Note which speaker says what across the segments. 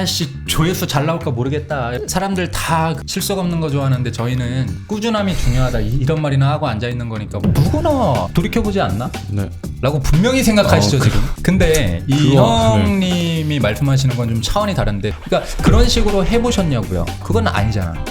Speaker 1: 아씨 조회수 잘 나올까 모르겠다. 사람들 다 실속 없는 거 좋아하는데 저희는 꾸준함이 중요하다. 이런 말이나 하고 앉아있는 거니까 뭐 누구나 돌이켜보지 않나?
Speaker 2: 네.
Speaker 1: 라고 분명히 생각하시죠 지금. 근데 이 형님이 말씀하시는 건 좀 차원이 다른데, 그러니까 그런 식으로 해보셨냐고요? 그건 아니잖아.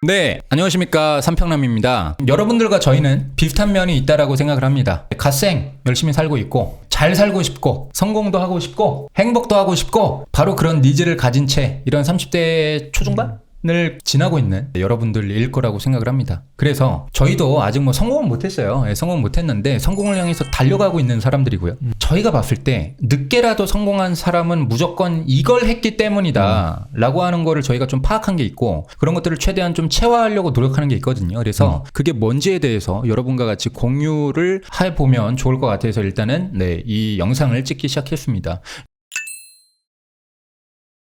Speaker 1: 네, 안녕하십니까, 삼평남입니다. 여러분들과 저희는 비슷한 면이 있다라고 생각을 합니다. 갓생 열심히 살고 있고 잘 살고 싶고 성공도 하고 싶고 행복도 하고 싶고 바로 그런 니즈를 가진 채 이런 30대 초중반을 지나고 있는 여러분들일 거라고 생각을 합니다. 그래서 저희도 아직 뭐 성공은 못했어요. 성공은 못했는데 성공을 향해서 달려가고 있는 사람들이고요. 저희가 봤을 때 늦게라도 성공한 사람은 무조건 이걸 했기 때문이다 라고 하는 거를 저희가 좀 파악한 게 있고, 그런 것들을 최대한 좀 체화하려고 노력하는 게 있거든요. 그래서 그게 뭔지에 대해서 여러분과 같이 공유를 해보면 좋을 것 같아서 일단은 이 영상을 찍기 시작했습니다.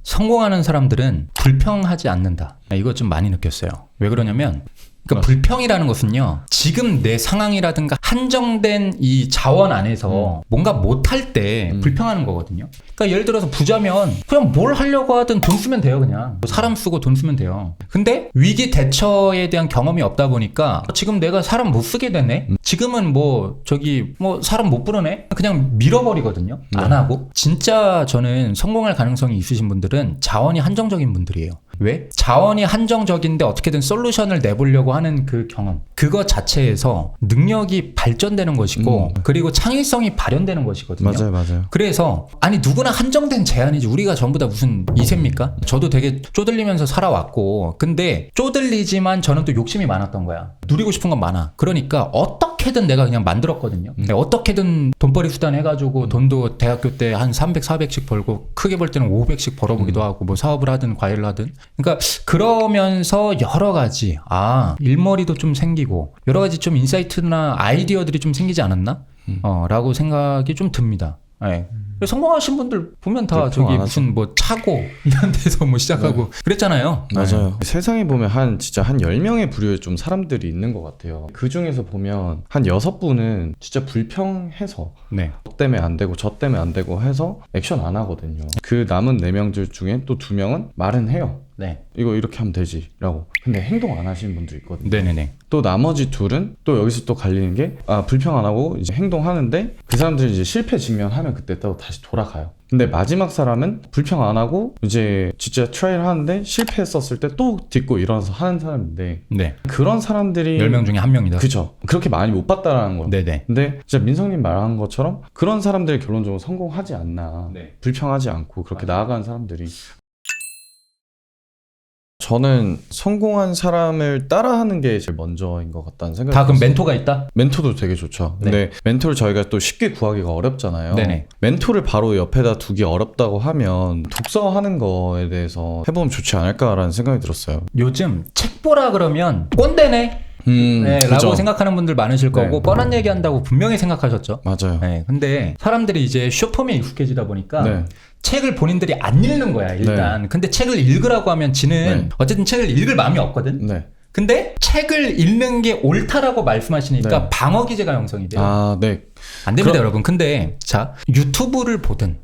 Speaker 1: 성공하는 사람들은 불평하지 않는다. 이거 좀 많이 느꼈어요. 왜 그러냐면, 그러니까 불평이라는 것은요, 지금 내 상황이라든가 한정된 이 자원 안에서 뭔가 못할 때 불평하는 거거든요. 그러니까 예를 들어서 부자면 그냥 뭘 하려고 하든 돈 쓰면 돼요. 그냥 사람 쓰고 돈 쓰면 돼요. 근데 위기 대처에 대한 경험이 없다 보니까 지금 내가 사람 못 쓰게 되네, 지금은 뭐 사람 못 부르네, 그냥 밀어버리거든요. 안 하고. 진짜 저는 성공할 가능성이 있으신 분들은 자원이 한정적인 분들이에요. 왜? 자원이 한정적인데 어떻게든 솔루션을 내보려고 하는 그 경험, 그거 자체에서 능력이 발전되는 것이고 그리고 창의성이 발현되는 것이거든요.
Speaker 2: 맞아요.
Speaker 1: 그래서 아니 누구나 한정된 제한이지, 우리가 전부 다 무슨 이세입니까? 저도 되게 쪼들리면서 살아왔고, 근데 쪼들리지만 저는 또 욕심이 많았던 거야. 누리고 싶은 건 많아. 그러니까 어떻게든 내가 그냥 만들었거든요. 어떻게든 돈벌이 수단 해가지고 돈도 대학교 때 한 300, 400씩 벌고 크게 벌 때는 500씩 벌어보기도 하고, 뭐 사업을 하든 과외를 하든. 그러니까 그러면서 여러 가지 일머리도 좀 생기고 여러 가지 좀 인사이트나 아이디어들이 좀 생기지 않았나? 라고 생각이 좀 듭니다. 네. 성공하신 분들 보면 다 저기 무슨 뭐 차고 이런 데서 뭐 시작하고 그랬잖아요.
Speaker 2: 맞아요. 세상에 보면 진짜 한 10명의 부류의 좀 사람들이 있는 것 같아요. 그 중에서 보면 한 6분은 진짜 불평해서 저 때문에 안 되고 저 때문에 안 되고 해서 액션 안 하거든요. 그 남은 4명들 중에 또 2명은 말은 해요. 이거 이렇게 하면 되지 라고. 근데 행동 안 하시는 분도 있거든요. 또 나머지 둘은 또 여기서 또 갈리는 게 불평 안 하고 이제 행동하는데 그 사람들이 이제 실패 직면하면 그때 또 다시 돌아가요. 근데 마지막 사람은 불평 안 하고 이제 진짜 트라이를 하는데 실패했었을 때 또 딛고 일어나서 하는 사람인데 그런 사람들이
Speaker 1: 10명 중에 1명이다.
Speaker 2: 그쵸. 그렇게 많이 못 봤다라는 거예요. 근데 진짜 민성님 말한 것처럼 그런 사람들이 결론적으로 성공하지 않나. 불평하지 않고 그렇게 나아가는 사람들이. 저는 성공한 사람을 따라하는 게 제일 먼저인 것 같다는 생각이
Speaker 1: 다 그럼 멘토가 있다?
Speaker 2: 멘토도 되게 좋죠. 근데 멘토를 저희가 또 쉽게 구하기가 어렵잖아요. 멘토를 바로 옆에다 두기 어렵다고 하면 독서하는 거에 대해서 해보면 좋지 않을까라는 생각이 들었어요.
Speaker 1: 요즘 책 보라 그러면 꼰대네 라고 생각하는 분들 많으실 거고, 뻔한 얘기한다고 분명히 생각하셨죠.
Speaker 2: 맞아요.
Speaker 1: 근데 사람들이 이제 쇼폼에 익숙해지다 보니까 책을 본인들이 안 읽는 거야 일단. 근데 책을 읽으라고 하면 지는 어쨌든 책을 읽을 마음이 없거든. 근데 책을 읽는 게 옳다라고 말씀하시니까 방어 기제가 형성이 돼요. 안 됩니다, 여러분. 근데 자, 유튜브를 보든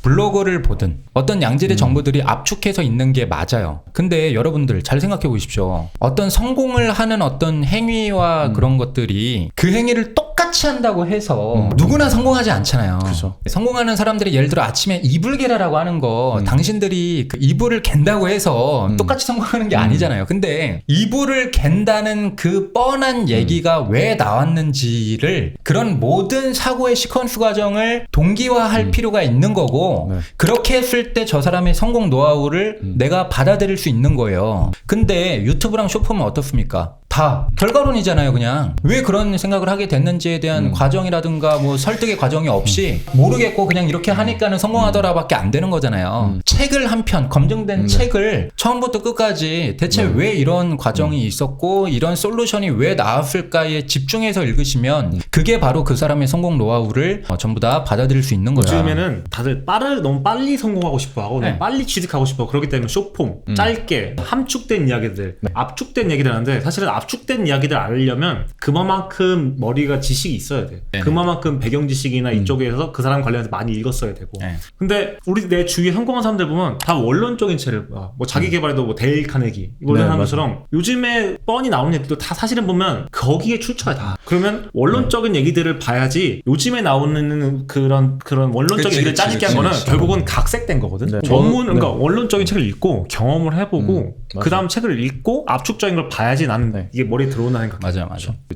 Speaker 1: 블로그를 보든 어떤 양질의 정보들이 압축해서 있는 게 맞아요. 근데 여러분들 잘 생각해 보십시오. 어떤 성공을 하는 어떤 행위와 그런 것들이 그 행위를 똑같이 한다고 해서 누구나 성공하지 않잖아요. 성공하는 사람들이 예를 들어 아침에 이불 개라라고 하는 거 당신들이 그 이불을 갠다고 해서 똑같이 성공하는 게 아니잖아요. 근데 이불을 갠다는 그 뻔한 얘기가 왜 나왔는지를, 그런 모든 사고의 시퀀스 과정을 동기화할 필요가 있는 거고, 그렇게 했을 때 저 사람의 성공 노하우를 내가 받아들일 수 있는 거예요. 근데 유튜브랑 쇼폼은 어떻습니까? 다 결과론이잖아요. 그냥 왜 그런 생각을 하게 됐는지에 대한 과정이라든가 뭐 설득의 과정이 없이 모르겠고 그냥 이렇게 하니까는 성공하더라밖에 안 되는 거잖아요. 책을 한 편, 검증된 책을 처음부터 끝까지 대체 왜 이런 과정이 있었고 이런 솔루션이 왜 나왔을까에 집중해서 읽으시면 그게 바로 그 사람의 성공 노하우를 전부 다 받아들일 수 있는 거야.
Speaker 3: 요즘에는 다들 너무 빨리 성공하고 싶어하고 너무 빨리 취직하고 싶어. 그렇기 때문에 쇼폼, 짧게 함축된 이야기들, 압축된 얘기를 하는데, 사실은 압축된 이야기들 알려면 그만큼 머리가 지식이 있어야 돼.
Speaker 1: 네네.
Speaker 3: 그만큼 배경 지식이나 이쪽에서 그 사람 관련해서 많이 읽었어야 되고.
Speaker 1: 네.
Speaker 3: 근데 우리 내 주위에 성공한 사람들 보면 다 원론적인 책을 봐. 뭐 자기 개발에도 뭐 데일 카네기 이런 사람처럼 요즘에 뻔히 나오는 얘기도 다 사실은 보면 거기에 출처가 다. 그러면 원론적인 얘기들을 봐야지 요즘에 나오는 그런 원론적인 얘기를 짜집게 한 거는 결국은 각색된 거거든.
Speaker 2: 네.
Speaker 3: 그러니까 원론적인 책을 읽고 경험을 해보고 그 다음 책을 읽고 압축적인 걸 봐야지 나는 이게 머리에 들어오나 생각.
Speaker 1: 맞아.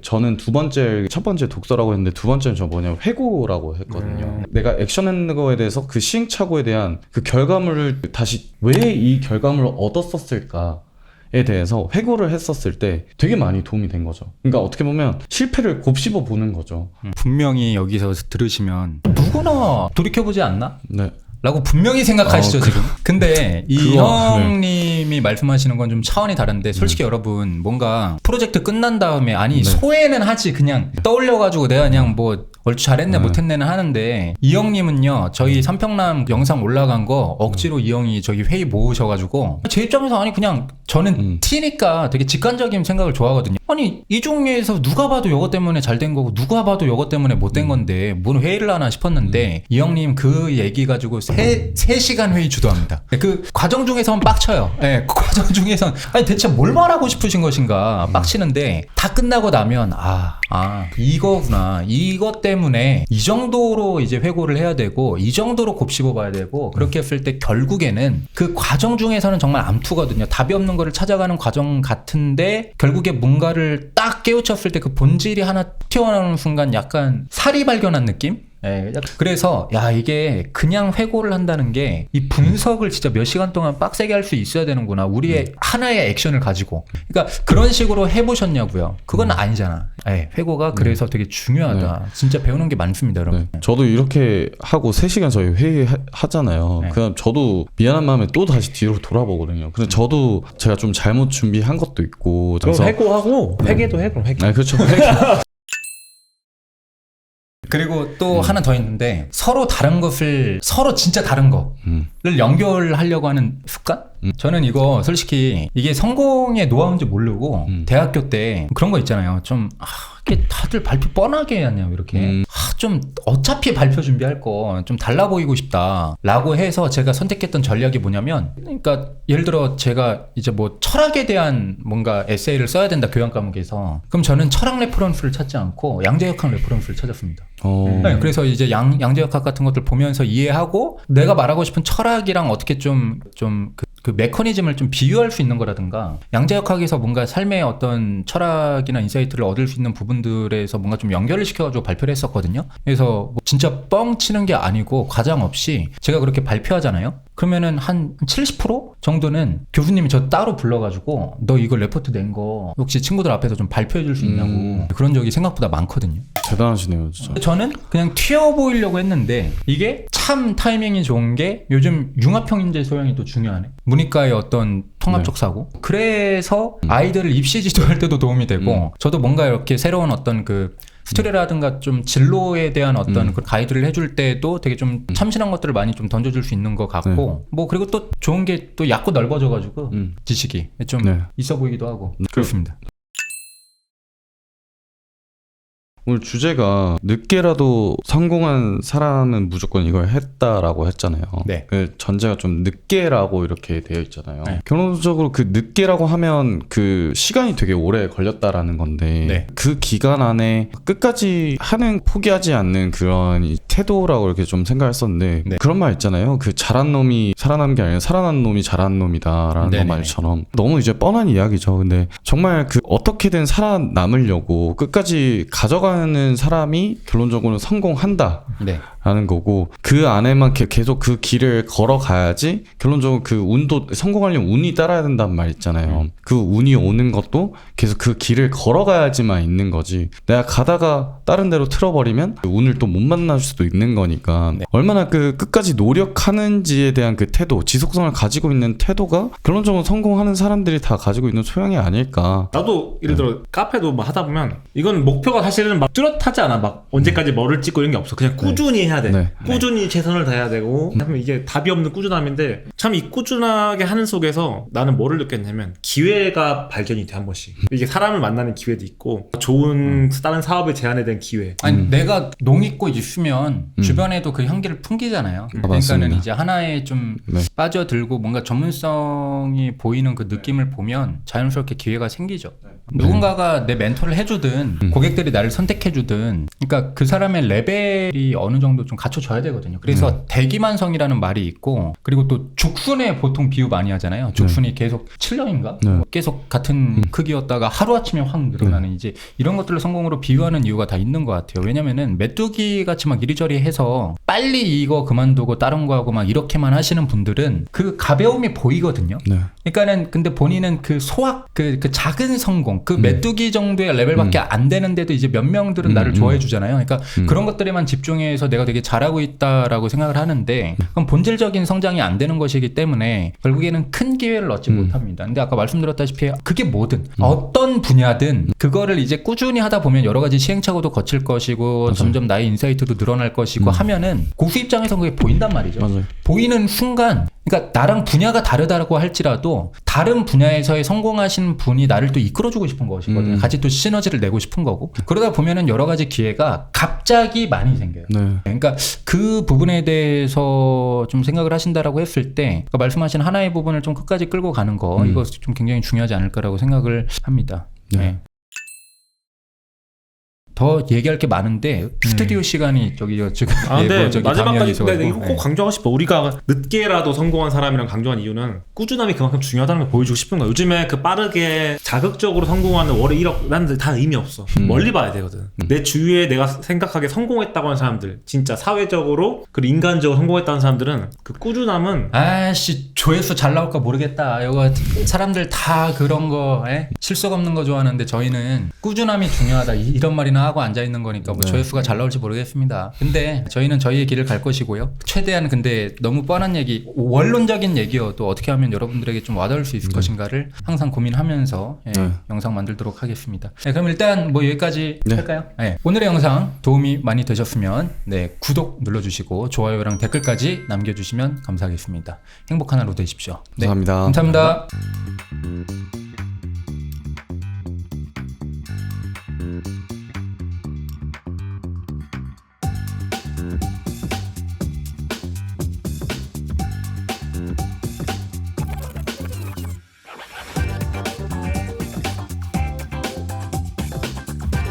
Speaker 2: 저는 첫 번째 독서라고 했는데 두 번째는 저 뭐냐면 회고라고 했거든요. 내가 액션했는 거에 대해서 그 시행착오에 대한 그 결과물을 다시 왜 이 결과물을 얻었었을까에 대해서 회고를 했었을 때 되게 많이 도움이 된 거죠. 그러니까 어떻게 보면 실패를 곱씹어 보는 거죠.
Speaker 1: 분명히 여기서 들으시면 누구나 돌이켜보지 않나?
Speaker 2: 네.
Speaker 1: 라고 분명히 생각하시죠 지금. 근데 이
Speaker 2: 그거,
Speaker 1: 형님이 말씀하시는 건 좀 차원이 다른데 솔직히 여러분 뭔가 프로젝트 끝난 다음에 소외는 하지 그냥 떠올려가지고 내가 그냥 뭐 얼추 잘했네 못했네는 하는데 이 형님은요 저희 삼평남 영상 올라간 거 억지로 이 형이 저기 회의 모으셔가지고 제 입장에서 아니 그냥 저는 T니까 되게 직관적인 생각을 좋아하거든요. 아니 이 중에서 누가 봐도 이거 때문에 잘 된 거고 누가 봐도 이거 때문에 못 된 건데 뭔 회의를 하나 싶었는데 이 형님 그 얘기 가지고 3시간 회의 주도합니다. 그 과정 중에선 빡쳐요. 네, 그 과정 중에선 아니 대체 뭘 말하고 싶으신 것인가 빡치는데 다 끝나고 나면 이거구나. 이것 때문에 이 정도로 이제 회고를 해야 되고 이 정도로 곱씹어 봐야 되고 그렇게 했을 때 결국에는 그 과정 중에서는 정말 암투거든요. 답이 없는 거를 찾아가는 과정 같은데 결국에 뭔가를 딱 깨우쳤을 때 그 본질이 하나 튀어나오는 순간 약간 살이 발견한 느낌? 네, 그래서 이게 그냥 회고를 한다는 게 이 분석을 진짜 몇 시간 동안 빡세게 할 수 있어야 되는구나. 우리의 하나의 액션을 가지고. 그러니까 그런 식으로 해보셨냐고요. 그건 아니잖아. 회고가 그래서 되게 중요하다. 진짜 배우는 게 많습니다, 여러분.
Speaker 2: 저도 이렇게 하고 3시간 저희 회의 하잖아요. 그럼 저도 미안한 마음에 또 다시 뒤로 돌아보거든요. 근데 저도 제가 좀 잘못 준비한 것도 있고.
Speaker 3: 그럼 회고하고 회계도 해 그럼 회계.
Speaker 2: 그렇죠.
Speaker 1: 그리고 또 하나 더 있는데 서로 다른 것을 서로 진짜 다른 거를 연결하려고 하는 습관? 저는 이거 솔직히 이게 성공의 노하우인지 모르고 대학교 때 그런 거 있잖아요. 좀 이렇게 다들 발표 뻔하게 하냐 이렇게 좀 어차피 발표 준비할 거 좀 달라 보이고 싶다 라고 해서 제가 선택했던 전략이 뭐냐면 그러니까 예를 들어 제가 이제 뭐 철학에 대한 뭔가 에세이를 써야 된다 교양 과목에서 그럼 저는 철학 레퍼런스를 찾지 않고 양재역학 레퍼런스를 찾았습니다. 네, 그래서 이제 양재역학 같은 것들 보면서 이해하고 내가 말하고 싶은 철학이랑 어떻게 그 메커니즘을 좀 비유할 수 있는 거라든가 양자역학에서 뭔가 삶의 어떤 철학이나 인사이트를 얻을 수 있는 부분들에서 뭔가 좀 연결을 시켜가지고 발표를 했었거든요. 그래서 뭐 진짜 뻥 치는 게 아니고 과장 없이 제가 그렇게 발표하잖아요. 그러면은 한 70% 정도는 교수님이 저 따로 불러가지고 너 이거 레포트 낸 거 혹시 친구들 앞에서 좀 발표해 줄 수 있냐고 그런 적이 생각보다 많거든요.
Speaker 2: 대단하시네요 진짜.
Speaker 1: 저는 그냥 튀어 보이려고 했는데 이게 참 타이밍이 좋은 게 요즘 융합형 인재 소양이 또 중요하네. 문이과의 어떤 통합적 사고. 그래서 아이들을 입시 지도할 때도 도움이 되고 저도 뭔가 이렇게 새로운 어떤 그 스토리라든가 좀 진로에 대한 어떤 그 가이드를 해줄 때도 되게 좀 참신한 것들을 많이 좀 던져줄 수 있는 것 같고 뭐 그리고 또 좋은 게 또 얕고 넓어져가지고 지식이 좀 있어 보이기도 하고 그렇습니다.
Speaker 2: 오늘 주제가 늦게라도 성공한 사람은 무조건 이걸 했다라고 했잖아요.
Speaker 1: 네.
Speaker 2: 그 전제가 좀 늦게라고 이렇게 되어 있잖아요. 결론적으로 그 늦게라고 하면 그 시간이 되게 오래 걸렸다라는 건데 그 기간 안에 끝까지 포기하지 않는 그런 이 태도라고 이렇게 좀 생각했었는데 그런 말 있잖아요. 그 잘한 놈이 살아남은 게 아니라 살아난 놈이 잘한 놈이다라는 말처럼 너무 이제 뻔한 이야기죠. 근데 정말 그 어떻게든 살아남으려고 끝까지 가져가는 사람이 결론적으로 성공한다 라는 거고 그 안에만 계속 그 길을 걸어가야지 결론적으로 그 운도 성공하려면 운이 따라야 된다는 말 있잖아요. 그 운이 오는 것도 계속 그 길을 걸어가야지만 있는 거지 내가 가다가 다른 데로 틀어버리면 운을 또 못 만날 수도 있는 거니까 얼마나 그 끝까지 노력하는지에 대한 그 태도 지속성을 가지고 있는 태도가 결론적으로 성공하는 사람들이 다 가지고 있는 소양이 아닐까.
Speaker 3: 나도 예를 들어 카페도 뭐 하다 보면 이건 목표가 사실은 막 뚜렷하지 않아. 막 언제까지 뭐를 찍고 이런 게 없어. 그냥 꾸준히 해야 돼. 꾸준히 최선을 다해야 되고. 하면 이게 답이 없는 꾸준함인데 참 이 꾸준하게 하는 속에서 나는 뭐를 느꼈냐면 기회가 발견이 돼 한 번씩. 이게 사람을 만나는 기회도 있고 좋은 다른 사업을 제안에 대한 기회.
Speaker 1: 아니 내가 농익고 있으면 주변에도 그 향기를 풍기잖아요. 그러니까는
Speaker 2: 맞습니다.
Speaker 1: 이제 하나에 좀 빠져들고 뭔가 전문성이 보이는 그 느낌을 보면 자연스럽게 기회가 생기죠. 누군가가 내 멘토를 해주든 고객들이 나를 선택해주든 그러니까 그 사람의 레벨이 어느 정도 좀 갖춰져야 되거든요. 그래서 대기만성이라는 말이 있고 그리고 또 죽순에 보통 비유 많이 하잖아요. 죽순이 계속 7년인가? 계속 같은 크기였다가 하루아침에 확 늘어나는 이제 이런 것들을 성공으로 비유하는 이유가 다 있는 것 같아요. 왜냐면은 메뚜기 같이 막 이리저리 해서 빨리 이거 그만두고 다른 거 하고 막 이렇게만 하시는 분들은 그 가벼움이 보이거든요. 그러니까는 근데 본인은 그 소확 그 작은 성공 그 메뚜기 정도의 레벨밖에 안 되는데도 이제 몇 명들은 나를 좋아해 주잖아요. 그러니까 그런 것들에만 집중해서 내가 되게 잘하고 있다라고 생각을 하는데 그럼 본질적인 성장이 안 되는 것이기 때문에 결국에는 큰 기회를 얻지 못합니다. 근데 아까 말씀드렸다시피 그게 뭐든 어떤 분야든 그거를 이제 꾸준히 하다 보면 여러 가지 시행착오도 거칠 것이고 맞아요. 점점 나의 인사이트도 늘어날 것이고 하면은 고수 입장에서 그게 보인단 말이죠.
Speaker 2: 맞아요.
Speaker 1: 보이는 순간 그러니까 나랑 분야가 다르다고 할지라도 다른 분야에서의 성공하신 분이 나를 또 이끌어주고 싶은 것이거든요. 같이 또 시너지를 내고 싶은 거고 그러다 보면은 여러 가지 기회가 갑자기 많이 생겨요. 그러니까 그 부분에 대해서 좀 생각을 하신다라고 했을 때 그러니까 말씀하신 하나의 부분을 좀 끝까지 끌고 가는 거 이거 좀 굉장히 중요하지 않을까라고 생각을 합니다. 네. 더 얘기할 게 많은데 스튜디오 시간이 지금
Speaker 3: 근데 마지막까지 근데 이거 꼭 강조하고 싶어. 우리가 늦게라도 성공한 사람이랑 강조한 이유는 꾸준함이 그만큼 중요하다는 걸 보여주고 싶은 거야. 요즘에 그 빠르게 자극적으로 성공하는 월에 1억 나는 다 의미 없어. 멀리 봐야 되거든. 내 주위에 내가 생각하기에 성공했다고 하는 사람들 진짜 사회적으로 그리고 인간적으로 성공했다는 사람들은 그 꾸준함은
Speaker 1: 아씨 조회수 잘 나올까 모르겠다. 이거 사람들 다 그런 거 실속 없는 거 좋아하는데 저희는 꾸준함이 중요하다 이런 말이나 하고 앉아 있는 거니까 뭐 조회수가 잘 나올지 모르겠습니다. 근데 저희는 저희의 길을 갈 것이고요. 최대한 근데 너무 뻔한 얘기, 원론적인 얘기여도 어떻게 하면 여러분들에게 좀 와닿을 수 있을 것인가를 항상 고민하면서 영상 만들도록 하겠습니다. 그럼 일단 뭐 여기까지 할까요? 오늘의 영상 도움이 많이 되셨으면 구독 눌러주시고 좋아요랑 댓글까지 남겨주시면 감사하겠습니다. 행복한 하루 되십시오.
Speaker 2: 감사합니다.
Speaker 1: 감사합니다.